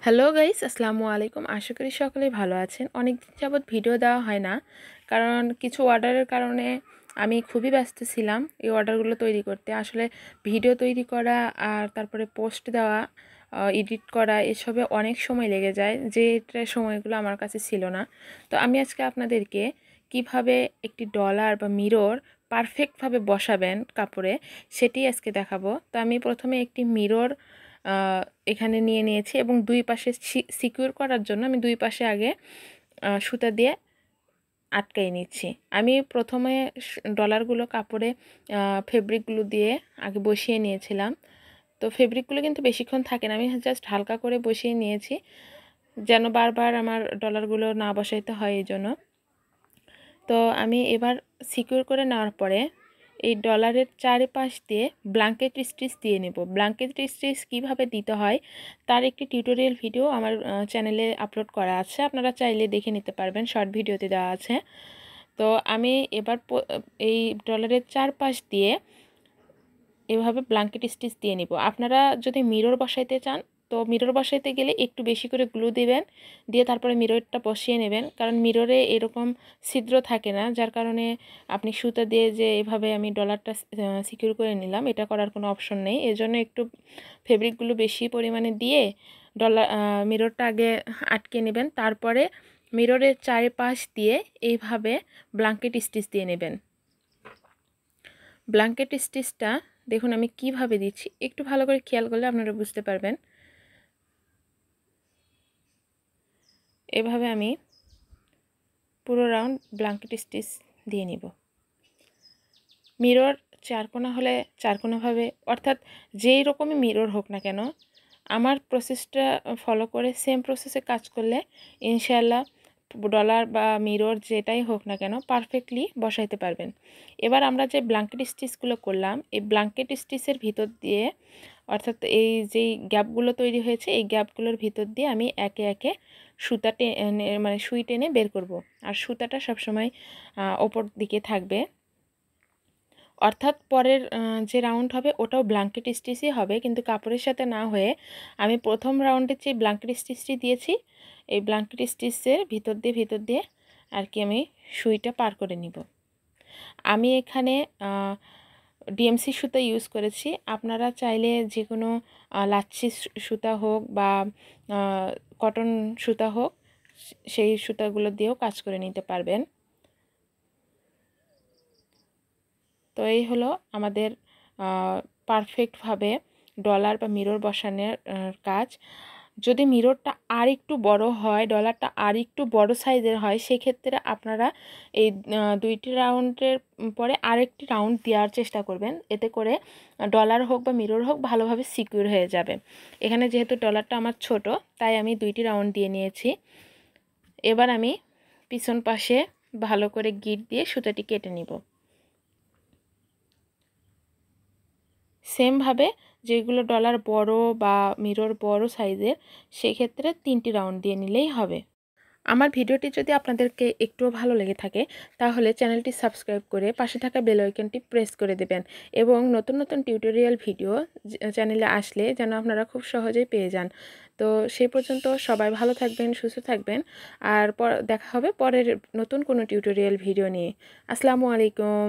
Hello guys, আসসালামু আলাইকুম। আশা করি সকলেই ভালো আছেন। অনেক দিন যাবৎ ভিডিও দেওয়া হয় না, কারণ কিছু অর্ডারের কারণে আমি খুবই ব্যস্ত ছিলাম এই অর্ডারগুলো তৈরি করতে। আসলে ভিডিও তৈরি করা আর তারপরে পোস্ট দেওয়া, এডিট করা, এসবে অনেক সময় লেগে যায়, যেটা সময়গুলো আমার কাছে ছিল না। তো আমি আজকে আপনাদেরকে কিভাবে একটি ডলার বা মিরর পারফেক্টভাবে বসাবেন কাপড়ে, সেটি আজকে দেখাবো। তো আমি প্রথমে একটি মিরর এখানে নিয়ে নিয়েছি এবং দুই পাশে সিকিউর করার জন্য আমি দুই পাশে আগে সুতা দিয়ে আটকাই নিচ্ছি। আমি প্রথমে ডলারগুলো কাপড়ে ফেব্রিকগুলো দিয়ে আগে বসিয়ে নিয়েছিলাম। তো ফেব্রিকগুলো কিন্তু বেশিক্ষণ থাকে না, আমি জাস্ট হালকা করে বসিয়ে নিয়েছি যেন বারবার আমার ডলারগুলো না বসাইতে হয় এই জন্য। তো আমি এবার সিকিউর করে নেওয়ার পরে এই ডলারের চারিপাশ দিয়ে ব্ল্যাঙ্কেট স্টিচ দিয়ে নেব। ব্ল্যাঙ্কেট স্টিচ কীভাবে দিতে হয় তার একটি টিউটোরিয়াল ভিডিও আমার চ্যানেলে আপলোড করা আছে, আপনারা চাইলে দেখে নিতে পারবেন, শর্ট ভিডিওতে দেওয়া আছে। তো আমি এবার এই ডলারের চারপাশ দিয়ে এভাবে ব্ল্যাঙ্কেট স্টিচ দিয়ে নিব। আপনারা যদি মিরর বসাইতে চান, তো মিরর বসাইতে গেলে একটু বেশি করে গ্লু দিবেন, দিয়ে তারপরে মিররটা বসিয়ে নেবেন, কারণ মিররে এরকম ছিদ্র থাকে না, যার কারণে আপনি সুতা দিয়ে যে এভাবে আমি ডলারটা সিকিউর করে নিলাম, এটা করার কোনো অপশন নেই। এজন্য একটু ফেব্রিকগুলো বেশি পরিমাণে দিয়ে মিররটা আগে আটকে নেবেন, তারপরে মিররের চারিপাশ দিয়ে এইভাবে ব্ল্যাঙ্কেট স্টিচ দিয়ে নেবেন। ব্ল্যাঙ্কেট স্টিচটা দেখুন আমি কিভাবে দিচ্ছি, একটু ভালো করে খেয়াল করলে আপনারা বুঝতে পারবেন। এভাবে আমি পুরো রাউন্ড ব্ল্যাঙ্কেট স্টিচ দিয়ে নিব। মিরর চারকোনা হলে চারকোনাভাবে, অর্থাৎ যেই রকমই মিরর হোক না কেন, আমার প্রসেসটা ফলো করে সেম প্রসেসে কাজ করলে ইনশাআল্লাহ ডলার বা মিরর যেটাই হোক না কেন পারফেক্টলি বসাইতে পারবেন। এবার আমরা যে ব্ল্যাঙ্কেট স্টিচগুলো করলাম, এই ব্ল্যাঙ্কেট স্টিচের ভিতর দিয়ে, অর্থাৎ এই যেই গ্যাপগুলো তৈরি হয়েছে এই গ্যাপগুলোর ভিতর দিয়ে আমি একে একে সুতা টেনে, মানে সুই টেনে বের করব। আর সুতাটা সবসময় ওপর দিকে থাকবে, অর্থাৎ পরের যে রাউন্ড হবে ওটাও ব্ল্যাঙ্কেট স্টিচই হবে, কিন্তু কাপড়ের সাথে না হয়ে আমি প্রথম রাউন্ডে যে ব্ল্যাঙ্কেট স্টিচটি দিয়েছি এই ব্ল্যাঙ্কেট স্টিচের ভিতর দিয়ে আর কি আমি সুইটা পার করে নিব। আমি এখানে ডিএমসি সুতা ইউজ করেছি, আপনারা চাইলে যে কোনো লাচ্ছি সুতা হোক বা কটন সুতা হোক, সেই সুতাগুলো দিয়েও কাজ করে নিতে পারবেন। তো এই হলো আমাদের পারফেক্টভাবে ডলার বা মিরর বসানোর কাজ। যদি মিররটা আর একটু বড় হয়, ডলারটা আর একটু বড় সাইজের হয়, সেক্ষেত্রে আপনারা এই দুইটি রাউন্ডের পরে আরেকটি রাউন্ড দেওয়ার চেষ্টা করবেন, এতে করে ডলার হোক বা মিরর হোক ভালোভাবে সিকিউর হয়ে যাবে। এখানে যেহেতু ডলারটা আমার ছোট, তাই আমি দুইটি রাউন্ড দিয়ে নিয়েছি। এবার আমি পিছন পাশে ভালো করে গিট দিয়ে সুতাটি কেটে নিব। সেমভাবে যেগুলো ডলার বড় বা মিরর বড় সাইজের, সেক্ষেত্রে 3টি রাউন্ড দিয়ে নিলেই হবে। আমার ভিডিওটি যদি আপনাদেরকে একটুও ভালো লেগে থাকে, তাহলে চ্যানেলটি সাবস্ক্রাইব করে পাশে থাকা বেল আইকনটি প্রেস করে দেবেন, এবং নতুন নতুন টিউটোরিয়াল ভিডিও চ্যানেলে আসলে যেন আপনারা খুব সহজেই পেয়ে যান। তো সেই পর্যন্ত সবাই ভালো থাকবেন, সুস্থ থাকবেন, আর দেখা হবে পরের নতুন কোনো টিউটোরিয়াল ভিডিও নিয়ে। আসসালামু আলাইকুম।